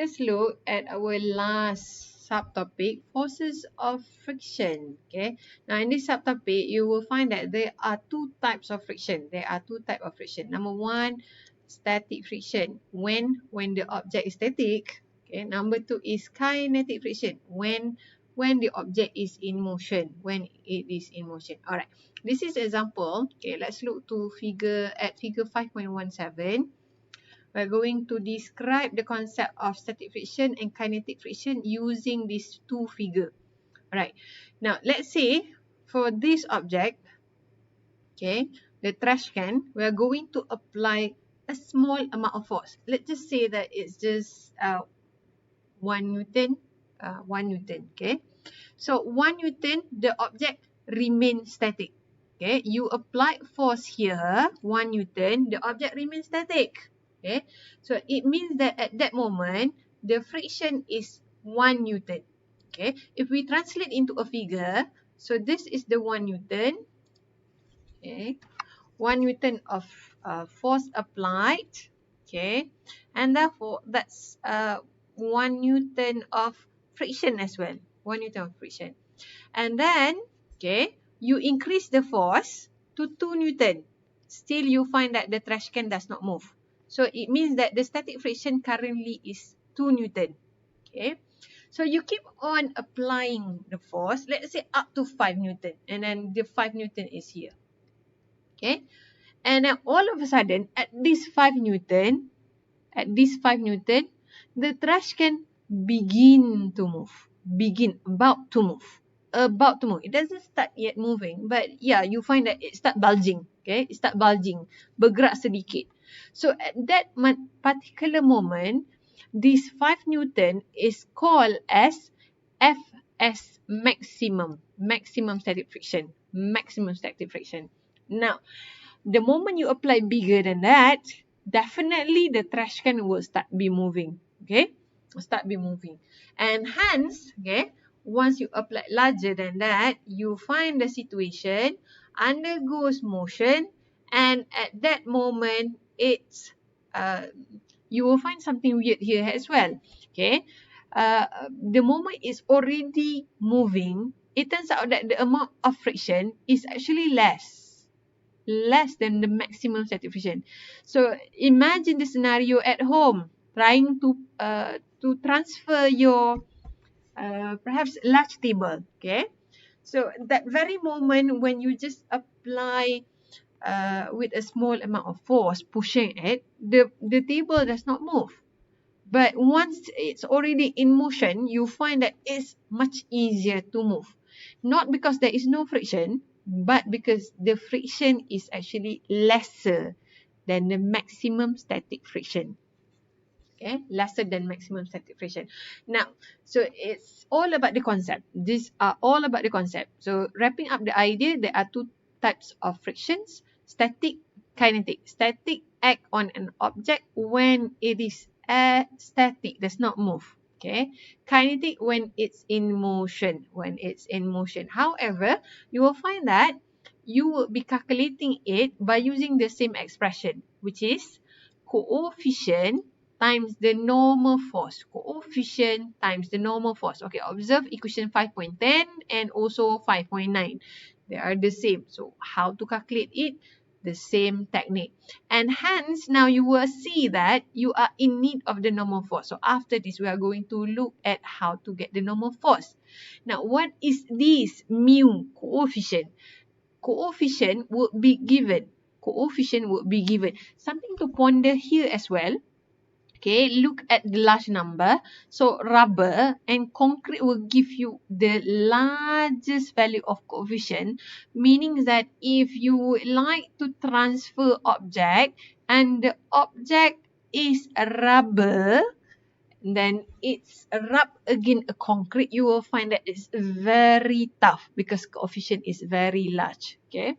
let's look at our last subtopic, forces of friction. Okay. Now in this subtopic, you will find that there are two types of friction. Number one, static friction. When the object is static. Okay. Number two is kinetic friction. When the object is in motion. When it is in motion. Alright. This is example. Okay. Let's look to figure 5.17. We're going to describe the concept of static friction and kinetic friction using these two figures. Alright. Now, let's say for this object, okay, the trash can, we're going to apply a small amount of force. Let's just say that it's just 1 Newton, 1 Newton, okay. So 1 Newton, the object remains static. Okay, you apply force here, 1 Newton, the object remains static. Okay, so it means that at that moment, the friction is 1 Newton. Okay, if we translate into a figure, so this is the 1 Newton. Okay, 1 Newton of force applied. Okay, and therefore that's 1 Newton of friction as well. 1 Newton of friction. And then, okay, you increase the force to 2 Newton. Still, you find that the trash can does not move. So, it means that the static friction currently is 2 Newton. Okay. So, you keep on applying the force, let's say up to 5 Newton. And then the 5 Newton is here. Okay. And then all of a sudden, at this 5 Newton, the trash can begin to move. About to move. It doesn't start yet moving, but yeah, you find that it start bulging. Okay, it start bulging, bergerak sedikit. So at that particular moment, this 5 Newton is called as Fs maximum static friction. Now, the moment you apply bigger than that, definitely the trash can will start be moving. Okay, and hence, okay, once you apply larger than that, you find the situation undergoes motion, and at that moment, it's you will find something weird here as well. Okay, the moment it's already moving, it turns out that the amount of friction is actually less than the maximum static friction. So imagine the scenario at home, trying to transfer your perhaps large table. Okay, so that very moment when you just apply with a small amount of force pushing it, the table does not move. But once it's already in motion, you find that it's much easier to move. Not because there is no friction, but because the friction is actually lesser than the maximum static friction. Okay, lesser than maximum static friction. Now, so it's all about the concept. These are all about the concept. So wrapping up the idea, there are two types of frictions: static, kinetic. Static act on an object when it is static, does not move. Okay, kinetic when it's in motion. However, you will find that you will be calculating it by using the same expression, which is coefficient times the normal force. Okay, observe equation 5.10 and also 5.9. They are the same. So, how to calculate it? The same technique. And hence, now you will see that you are in need of the normal force. So, after this, we are going to look at how to get the normal force. Now, what is this mu coefficient? Coefficient would be given. Something to ponder here as well. Okay, look at the large number. So, rubber and concrete will give you the largest value of coefficient, meaning that if you would like to transfer object and the object is a rubber, then it's rubbed against a concrete, you will find that it's very tough because coefficient is very large. Okay.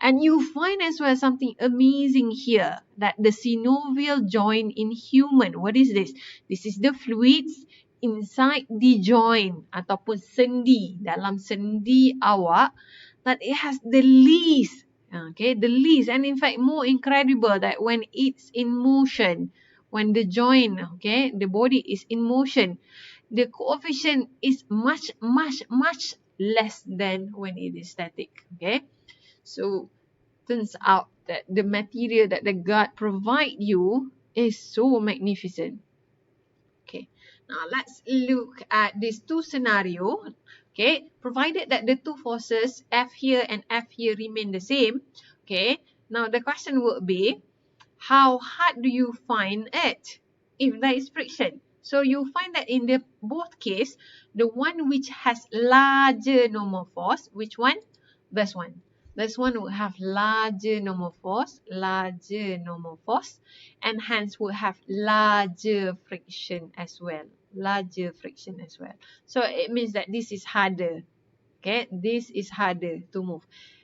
And you find as well something amazing here, that the synovial joint in human. What is this? This is the fluids inside the joint ataupun sendi, dalam sendi awak, that it has the least. Okay, the least, and in fact more incredible that when it's in motion, when the joint, okay, the body is in motion, the coefficient is much less than when it is static, okay. So turns out that the material that the God provide you is so magnificent. Okay, now let's look at these two scenarios. Okay, provided that the two forces F here and F here remain the same. Okay, now the question would be, how hard do you find it if there is friction? So you find that in the both case, the one which has larger normal force, which one? This one. This one will have larger normal force, and hence will have larger friction as well. So it means that this is harder. Okay, this is harder to move.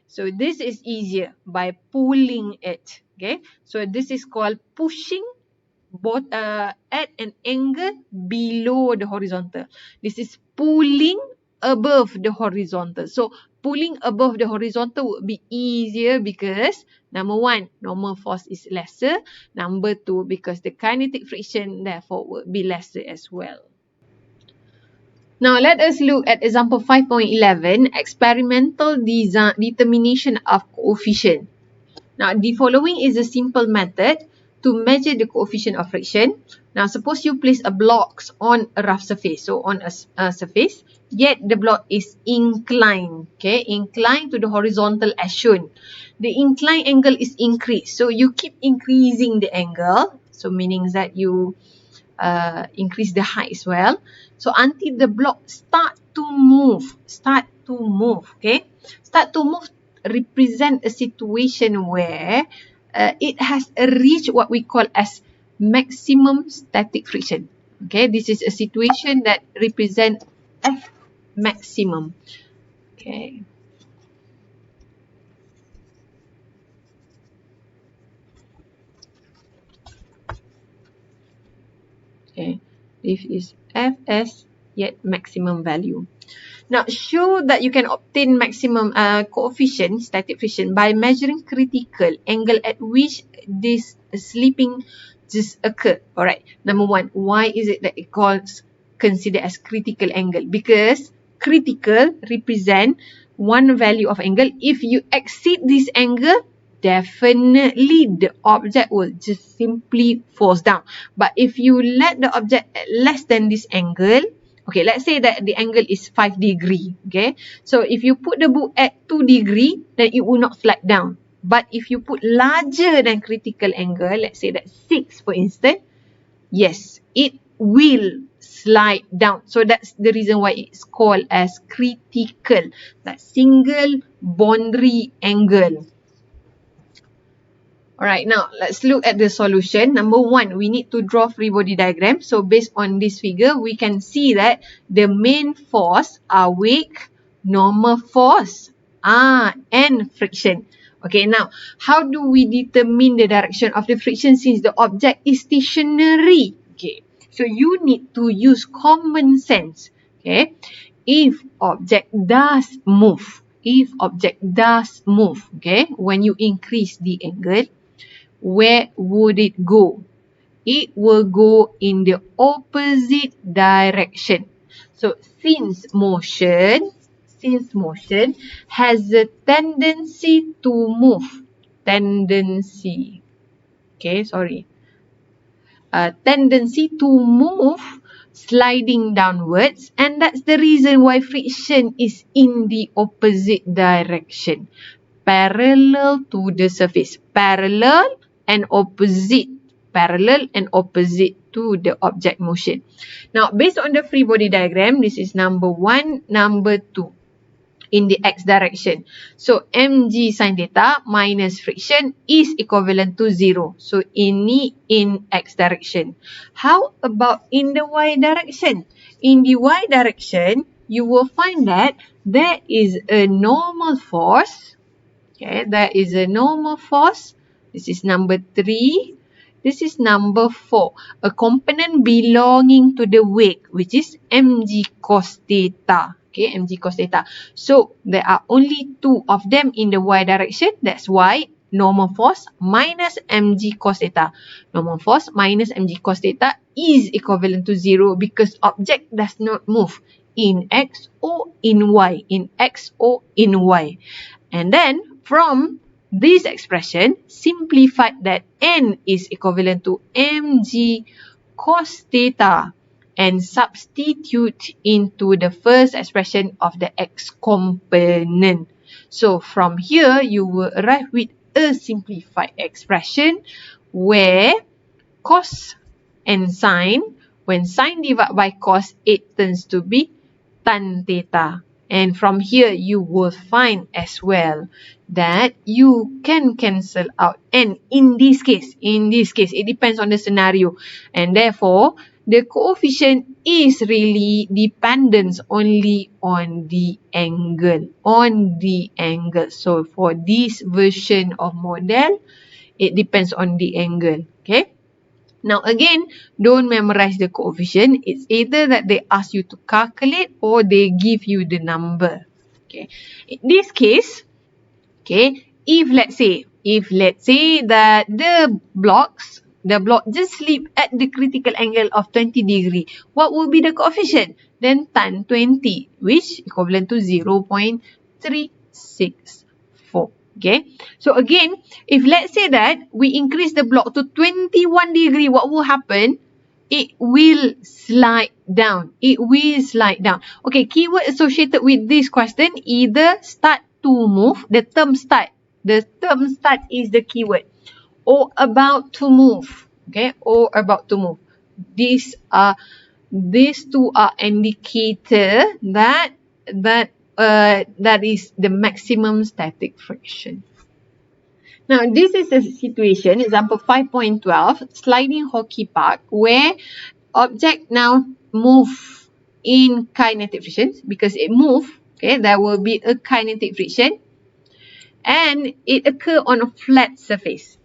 So this is easier by pulling it. Okay, so this is called pushing at an angle below the horizontal. This is pulling above the horizontal. So pulling above the horizontal would be easier because number one, normal force is lesser. Number two, because the kinetic friction therefore would be lesser as well. Now let us look at example 5.11, experimental determination of coefficient. Now the following is a simple method to measure the coefficient of friction. Now suppose you place a block on a rough surface, so on a surface, yet the block is inclined, okay, inclined to the horizontal as shown. The inclined angle is increased, so you keep increasing the angle, so meaning that you increase the height as well. So until the block start to move, okay? Start to move represent a situation where it has reached what we call as maximum static friction. Okay, this is a situation that represent F maximum. Okay. Okay, this is Fs yet maximum value. Now, show that you can obtain maximum coefficient, static friction, by measuring critical angle at which this slipping just occurred. Alright, number one, why is it that it calls considered as critical angle? Because critical represent one value of angle. If you exceed this angle, definitely the object will just simply falls down. But if you let the object at less than this angle, okay, let's say that the angle is 5 degree, okay. So if you put the book at 2 degree, then it will not slide down. But if you put larger than critical angle, let's say that 6 for instance, yes, it will slide down. So that's the reason why it's called as critical, that single boundary angle. Alright, now let's look at the solution. Number one, we need to draw free body diagram. So based on this figure, we can see that the main force are weight, normal force, and friction. Okay, now how do we determine the direction of the friction since the object is stationary? Okay, so you need to use common sense. Okay, if object does move, okay, when you increase the angle, where would it go? It will go in the opposite direction. So since motion has a tendency to move, tendency to move sliding downwards, and that's the reason why friction is in the opposite direction, parallel to the surface, parallel and opposite to the object motion. Now based on the free body diagram, this is number 1, number 2 in the x direction. So mg sin theta minus friction is equivalent to 0. So ini in x direction. How about in the y direction? In the y direction, you will find that there is a normal force. Okay, there is a normal force. This is number 3. This is number 4. A component belonging to the weight, which is mg cos theta. Okay, mg cos theta. So there are only 2 of them in the y direction. That's why normal force minus mg cos theta. Normal force minus mg cos theta is equivalent to 0 because object does not move in x or in y, in x or in y. And then from this expression, simplify that n is equivalent to mg cos theta and substitute into the first expression of the x component. So from here, you will arrive with a simplified expression where cos and sine, when sine divided by cos, it turns to be tan theta. And from here, you will find as well that you can cancel out. And in this case, it depends on the scenario. And therefore, the coefficient is really dependent only on the angle. So for this version of model, it depends on the angle. Okay. Now again, don't memorize the coefficient. It's either that they ask you to calculate or they give you the number. Okay. In this case, okay, if let's say that the block just slip at the critical angle of 20 degree, what will be the coefficient? Then tan 20, which equivalent to 0.364. Okay, so again, if let's say that we increase the block to 21 degree, what will happen? It will slide down. Okay, keyword associated with this question, either start to move, the term start is the keyword, or about to move. Okay, or about to move. These two are indicator that is the maximum static friction. Now, this is a situation, example 5.12, sliding hockey puck, where object now move in kinetic friction. Because it move, okay, there will be a kinetic friction. And it occur on a flat surface.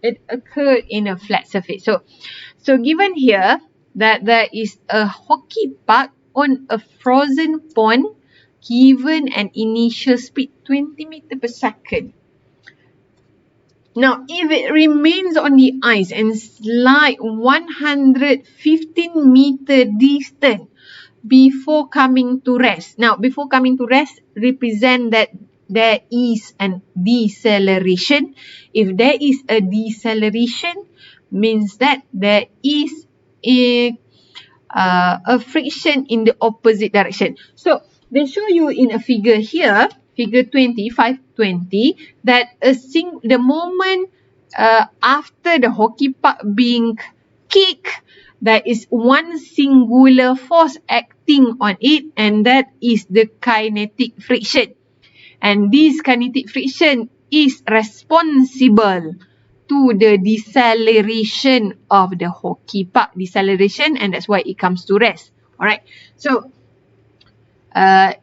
So given here that there is a hockey puck on a frozen pond given an initial speed 20 meters per second. Now, if it remains on the ice and slide 115 meter distance before coming to rest. Now, before coming to rest, represent that there is a deceleration. If there is a deceleration, means that there is a friction in the opposite direction. So, they show you in a figure here, figure 520, that the moment after the hockey puck being kicked, there is one singular force acting on it, and that is the kinetic friction. And this kinetic friction is responsible to the deceleration of the hockey puck. Deceleration, and that's why it comes to rest. Alright, so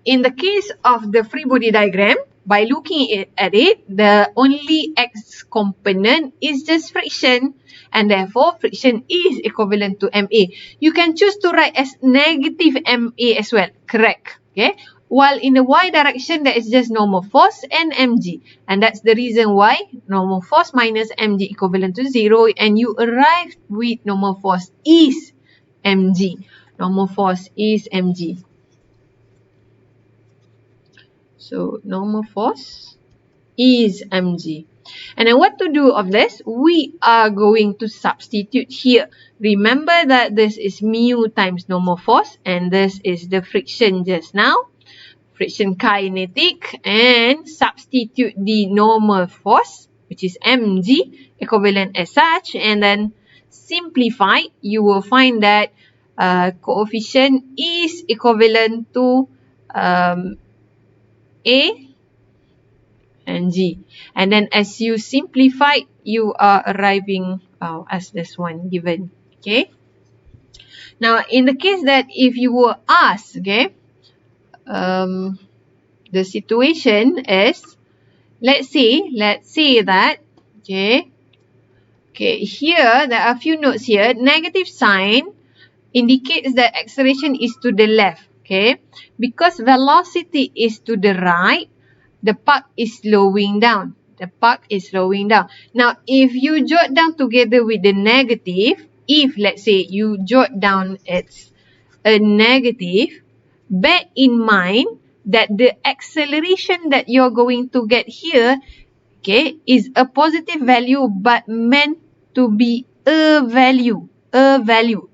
in the case of the free body diagram, by looking at it, the only x component is just friction, and therefore friction is equivalent to MA. You can choose to write as negative MA as well, correct? Okay. While in the y direction, there is just normal force and mg, and that's the reason why normal force minus mg equivalent to 0, and you arrive with normal force is mg. Normal force is mg. So, normal force is mg. And then what to do of this? We are going to substitute here. Remember that this is mu times normal force, and this is the friction just now. Friction kinetic, and substitute the normal force, which is mg, equivalent as such, and then simplify. You will find that coefficient is equivalent to A and G. And then as you simplify, you are arriving as this one given. Okay. Now, in the case that if you were asked, okay, the situation is, let's say that, okay, here there are a few notes here. Negative sign indicates that acceleration is to the left, okay, because velocity is to the right, the puck is slowing down. The puck is slowing down. Now, if you jot down together with the negative, if let's say you jot down it's a negative, bear in mind that the acceleration that you're going to get here, okay, is a positive value but meant to be a value,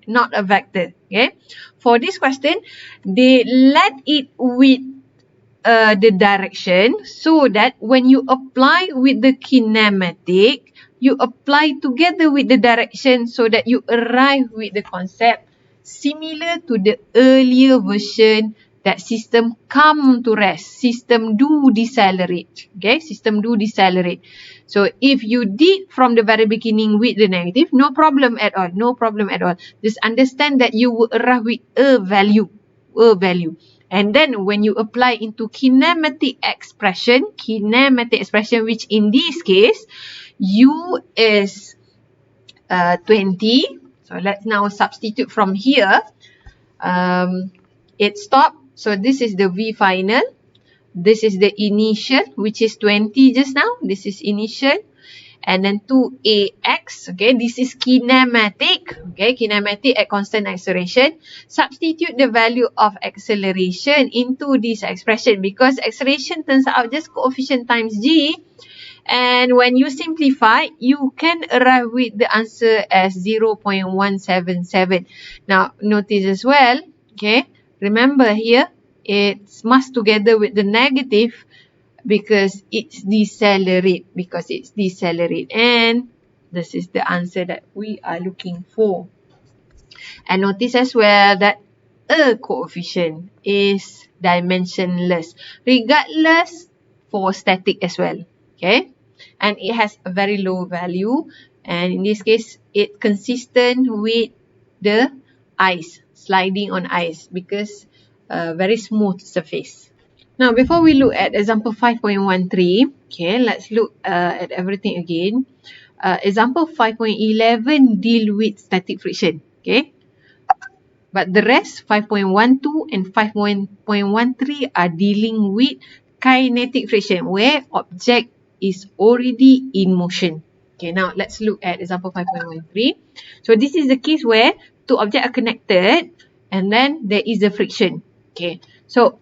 not a vector. Okay, for this question, they let it with the direction so that when you apply with the kinematic, you apply together with the direction so that you arrive with the concept similar to the earlier version that system come to rest, system do decelerate. Okay, system do decelerate. So if you did from the very beginning with the negative, no problem at all, no problem at all. Just understand that you will arrive with a value, and then when you apply into kinematic expression, which in this case, U is 20. So let's now substitute from here. It stopped. So this is the V final. This is the initial, which is 20 just now. This is initial. And then 2ax, okay, this is kinematic, okay, kinematic at constant acceleration. Substitute the value of acceleration into this expression because acceleration turns out just coefficient times g. And when you simplify, you can arrive with the answer as 0.177. Now, notice as well, okay, remember here, it's masked together with the negative because it's decelerate, and this is the answer that we are looking for. And notice as well that a coefficient is dimensionless regardless for static as well, okay, and it has a very low value, and in this case it's consistent with the ice, sliding on ice, because very smooth surface. Now, before we look at example 5.13, okay, let's look at everything again. Example 5.11 deal with static friction, okay. But the rest, 5.12 and 5.13 are dealing with kinetic friction, where object is already in motion. Okay, now let's look at example 5.13. So this is the case where two objects are connected and then there is a friction. Okay, so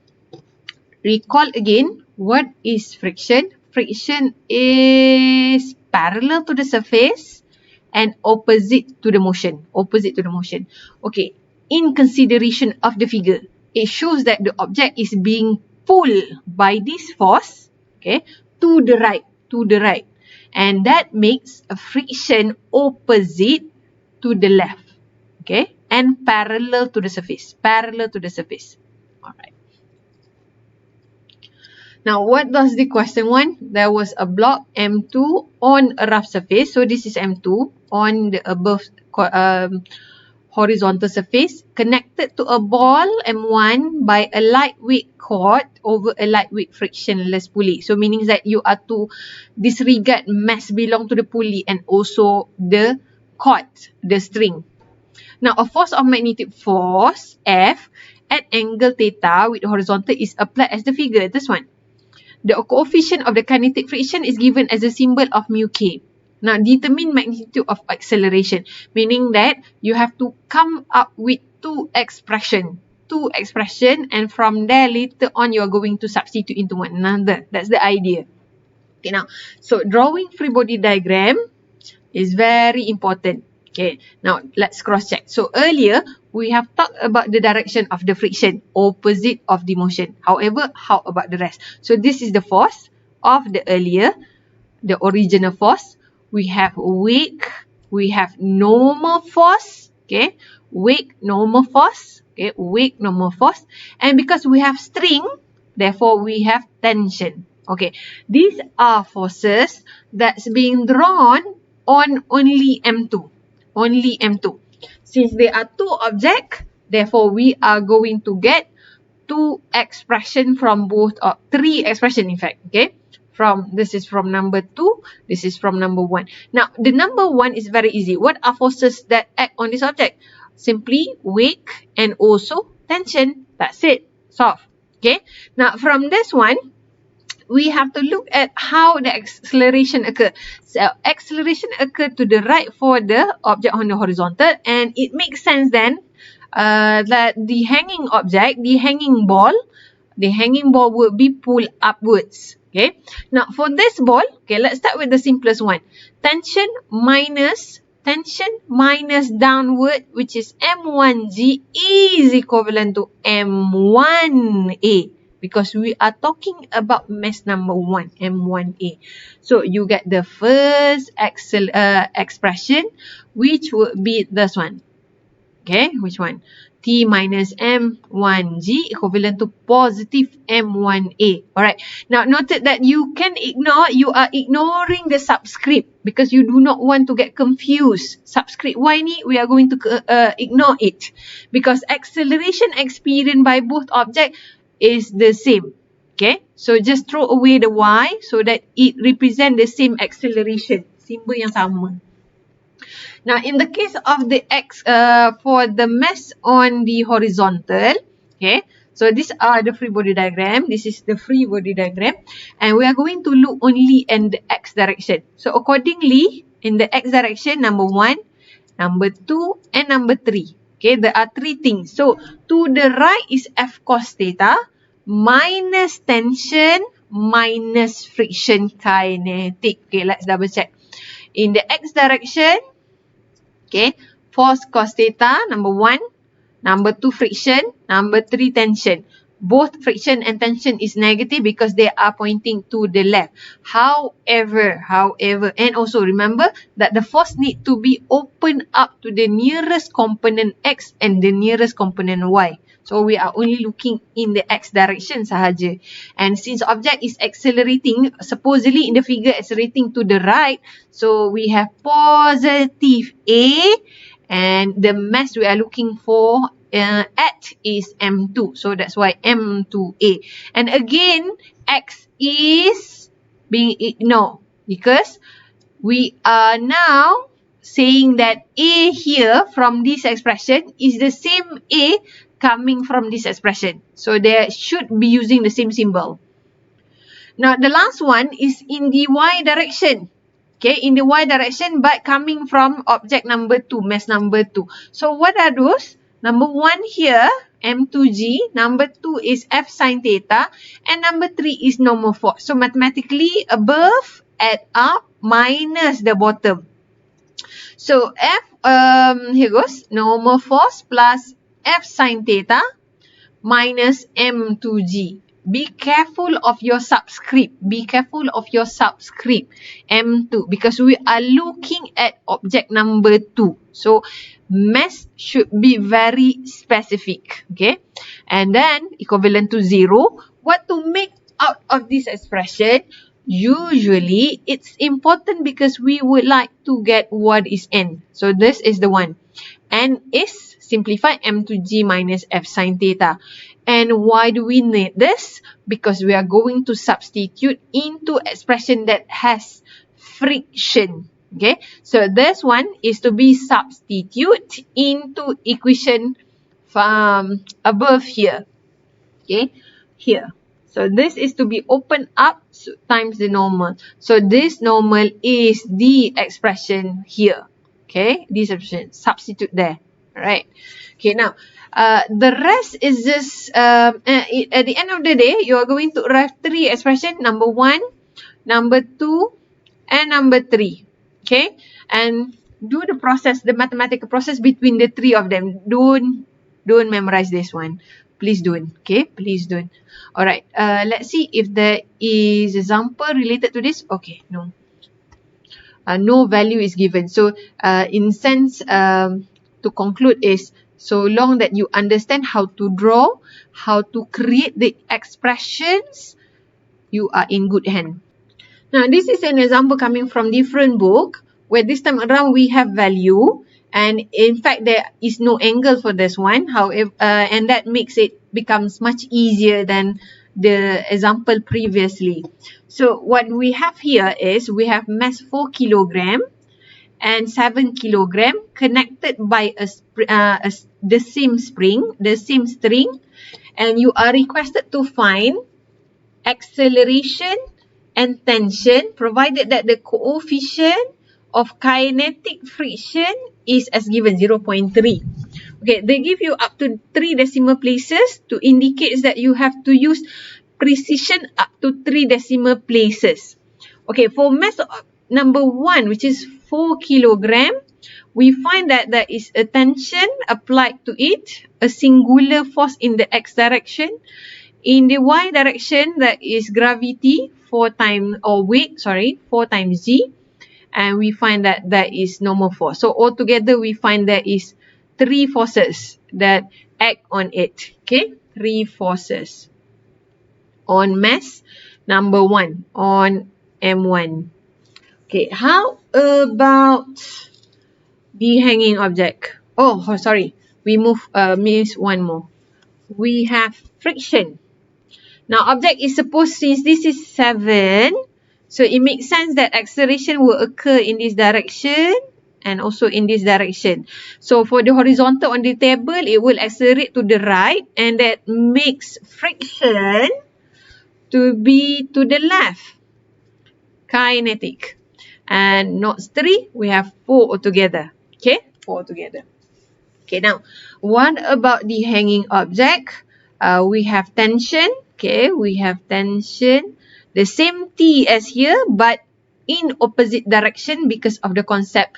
recall again, what is friction? Friction is parallel to the surface and opposite to the motion. Okay, in consideration of the figure, it shows that the object is being pulled by this force, okay, to the right. And that makes a friction opposite to the left, okay, and parallel to the surface. Alright. Now, what does the question want? There was a block M2 on a rough surface. So this is M2 on the above horizontal surface connected to a ball M1 by a lightweight cord over a lightweight frictionless pulley. So meaning that you are to disregard mass belong to the pulley and also the cord, the string. Now, a force of magnitude force F at angle theta with horizontal is applied as the figure. This one. The coefficient of the kinetic friction is given as a symbol of mu k. Now, determine magnitude of acceleration, meaning that you have to come up with two expression, and from there later on you are going to substitute into one another. That's the idea. Okay, now, so drawing free body diagram is very important. Okay, now let's cross check. So earlier we have talked about the direction of the friction, opposite of the motion. However, how about the rest? So this is the force of the earlier, the original force. We have wake, we have normal force, okay, wake, normal force, okay, wake, normal force. And because we have string, therefore we have tension. Okay, these are forces that's being drawn on only M2. Only M2. Since there are two objects, therefore we are going to get two expression from both, or three expression in fact, okay? This is from number 2, this is from number 1. Now, the number 1 is very easy. What are forces that act on this object? Simply wake and also tension. That's it. Solve. Okay? Now, from this one, we have to look at how the acceleration occur. So acceleration occur to the right for the object on the horizontal, and it makes sense then that the hanging object, the hanging ball will be pulled upwards. Okay. Now for this ball, okay, let's start with the simplest one. Tension minus downward, which is M1G, is equivalent to M1A, because we are talking about mass number 1, M1A. So you get the first expression, which would be this one. Okay, which one? T minus M1G equivalent to positive M1A. Alright. Now, noted that you are ignoring the subscript because you do not want to get confused. Subscript Y ni, we are going to ignore it because acceleration experienced by both objects is the same. Okay. So, just throw away the Y so that it represents the same acceleration. Simbol yang sama. Now, in the case of the for the mass on the horizontal, okay, so these are the free body diagram. This is the free body diagram. And we are going to look only in the x direction. So, accordingly, in the x direction, number 1, number 2, and number 3. Okay, there are 3 things. So, to the right is F cos theta minus tension minus friction kinetic. Okay, let's double check. In the x direction, okay, force cos theta, number 1. Number 2, friction. Number 3, tension. Both friction and tension is negative because they are pointing to the left. However, and also remember that the force need to be opened up to the nearest component X and the nearest component Y. So we are only looking in the X direction sahaja. And since object is accelerating, supposedly in the figure accelerating to the right, so we have positive A, and the mass we are looking for at is M2. So that's why M2A. And again, X is being ignored because we are now saying that A here from this expression is the same A coming from this expression. So they should be using the same symbol. Now, the last one is in the Y direction. Okay, in the Y direction, but coming from object number 2, mass number 2. So, what are those? Number 1 here, M2G. Number 2 is F sin theta. And number 3 is normal force. So, mathematically, above, add up, minus the bottom. So, here goes, normal force plus F sin theta minus M2G. Be careful of your subscript. Be careful of your subscript M2 because we are looking at object number 2. So, mass should be very specific. Okay. And then, equivalent to 0. What to make out of this expression? Usually, it's important because we would like to get what is N. So, this is the one. N is simplified M2G minus F sin theta. And why do we need this? Because we are going to substitute into expression that has friction. Okay. So, this one is to be substitute into equation from above here. Okay. Here. So, this is to be opened up times the normal. So, this normal is the expression here. Okay. This expression. Substitute there. Alright. Okay. Now, the rest is just, at the end of the day, you are going to have 3 expressions. Number 1, number 2, and number 3. Okay. And do the process, the mathematical process between the 3 of them. Don't memorize this one. Please don't. Okay. Please don't. Alright. Let's see if there is example related to this. Okay. No. No value is given. So, in sense, to conclude is, so long that you understand how to draw, how to create the expressions, you are in good hand. Now, this is an example coming from different book, where this time around we have value, and in fact there is no angle for this one. However, and that makes it becomes much easier than the example previously. So, what we have here is we have mass 4 kilogram and 7 kilogram connected by the same spring, the same string, and you are requested to find acceleration and tension provided that the coefficient of kinetic friction is as given 0.3. Okay, they give you up to 3 decimal places to indicate that you have to use precision up to 3 decimal places. Okay, for mass number 1, which is 4 kilogram, we find that there is a tension applied to it, a singular force in the x direction. In the y direction, there is gravity 4 times, or weight, 4 times g. And we find that there is normal force. So altogether, we find there is 3 forces that act on it. Okay, 3 forces on mass number 1, on M1. Okay, how about the hanging object? Oh, sorry. We miss one more. We have friction. Now, object is supposed, since this is 7, so it makes sense that acceleration will occur in this direction and also in this direction. So, for the horizontal on the table, it will accelerate to the right, and that makes friction to be to the left. Kinetic. And notes 3, we have 4 altogether. Okay, 4 altogether. Okay, now, what about the hanging object? We have tension. Okay, we have tension. The same T as here, but in opposite direction because of the concept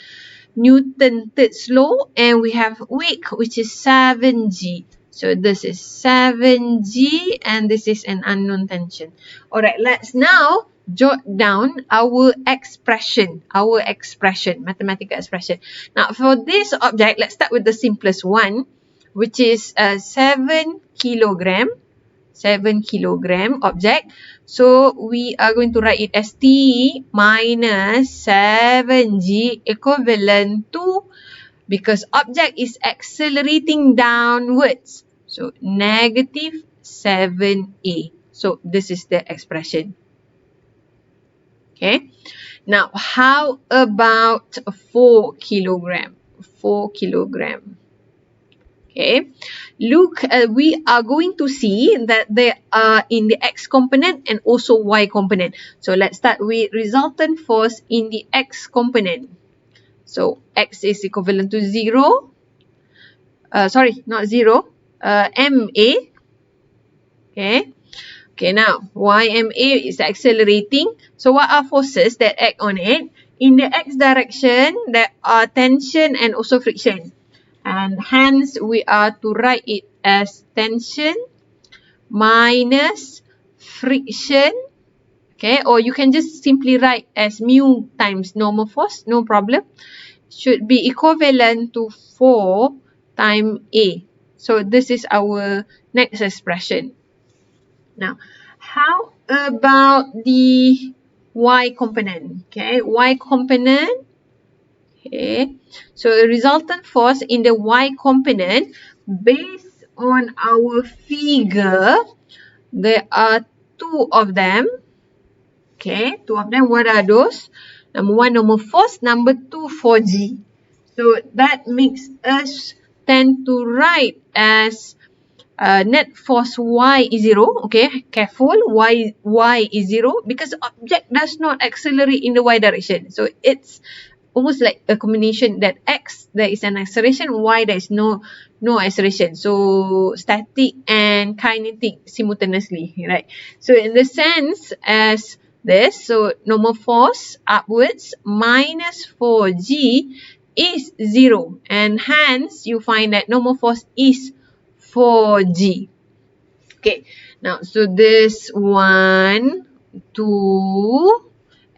Newton's third law. And we have weight, which is 7g. So this is 7g, and this is an unknown tension. Alright, let's now jot down our expression, mathematical expression. Now, for this object, let's start with the simplest one, which is a 7 kilogram object. So, we are going to write it as T minus 7g equivalent to, because object is accelerating downwards, so negative 7a. So, this is the expression. Okay. Now, how about 4 kilogram? 4 kilogram. Okay. Look, we are going to see that they are in the x component and also y component. So, let's start with resultant force in the x component. So, x is equivalent to 0. Sorry, not 0. MA. Okay. Okay, now, YMA is accelerating. So, what are forces that act on it? In the x direction, there are tension and also friction. And hence, we are to write it as tension minus friction. Okay, or you can just simply write as mu times normal force, no problem. Should be equivalent to 4 times A. So, this is our next expression. Now, how about the y component? Okay, y component. Okay, so the resultant force in the y component, based on our figure, there are 2 of them. Okay, 2 of them. What are those? Number 1, normal force. Number 2, 4G. So that makes us tend to write as net force y is 0. Okay, careful, y is 0 because object does not accelerate in the y direction. So it's almost like a combination that x there is an acceleration, y there is no acceleration. So static and kinetic simultaneously, right? So in the sense as this, so normal force upwards minus 4g is 0, and hence you find that normal force is 4g. Okay, now so this 1, 2,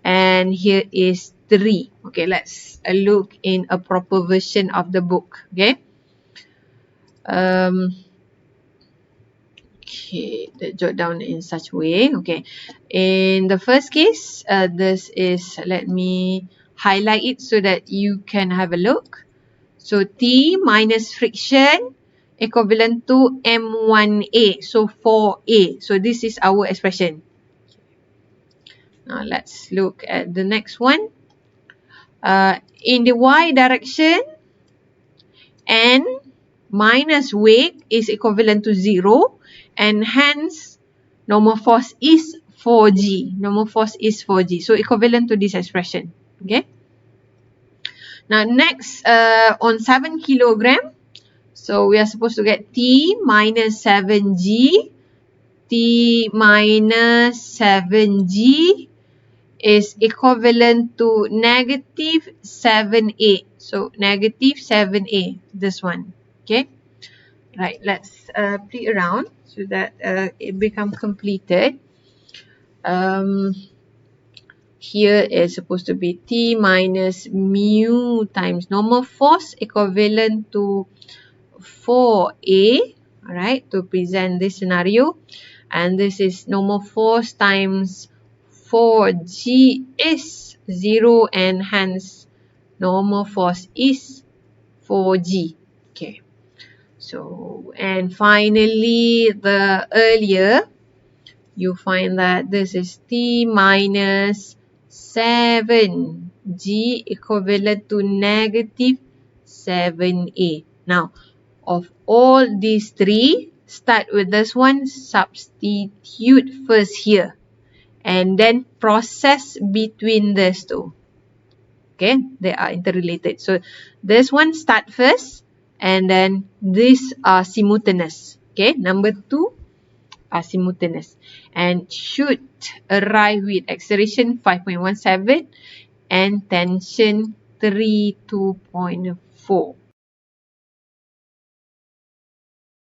and here is 3. Okay, let's look in a proper version of the book. Okay. Okay, jot down in such way. Okay, in the first case, this is, let me highlight it so that you can have a look. So T minus friction equivalent to M1A, so 4A. So this is our expression. Now let's look at the next one. In the y direction, N minus weight is equivalent to 0, and hence normal force is 4G. Normal force is 4G. So equivalent to this expression. Okay. Now next, on 7 kilogram. So we are supposed to get T minus 7G. T minus 7G is equivalent to negative 7A. So negative 7A, this one. Okay. Right, let's play around so that it become completed. Here is supposed to be T minus mu times normal force equivalent to 4A, alright, to present this scenario. And this is normal force times 4G is 0 and hence normal force is 4G. Okay. So, and finally, the earlier, you find that this is T minus 7G equivalent to negative 7A. Now, of all these three, start with this one, substitute first here, and then process between these two. Okay, they are interrelated. So this one start first, and then these are simultaneous. Okay, number 2 are simultaneous and should arrive with acceleration 5.17 and tension 32.4.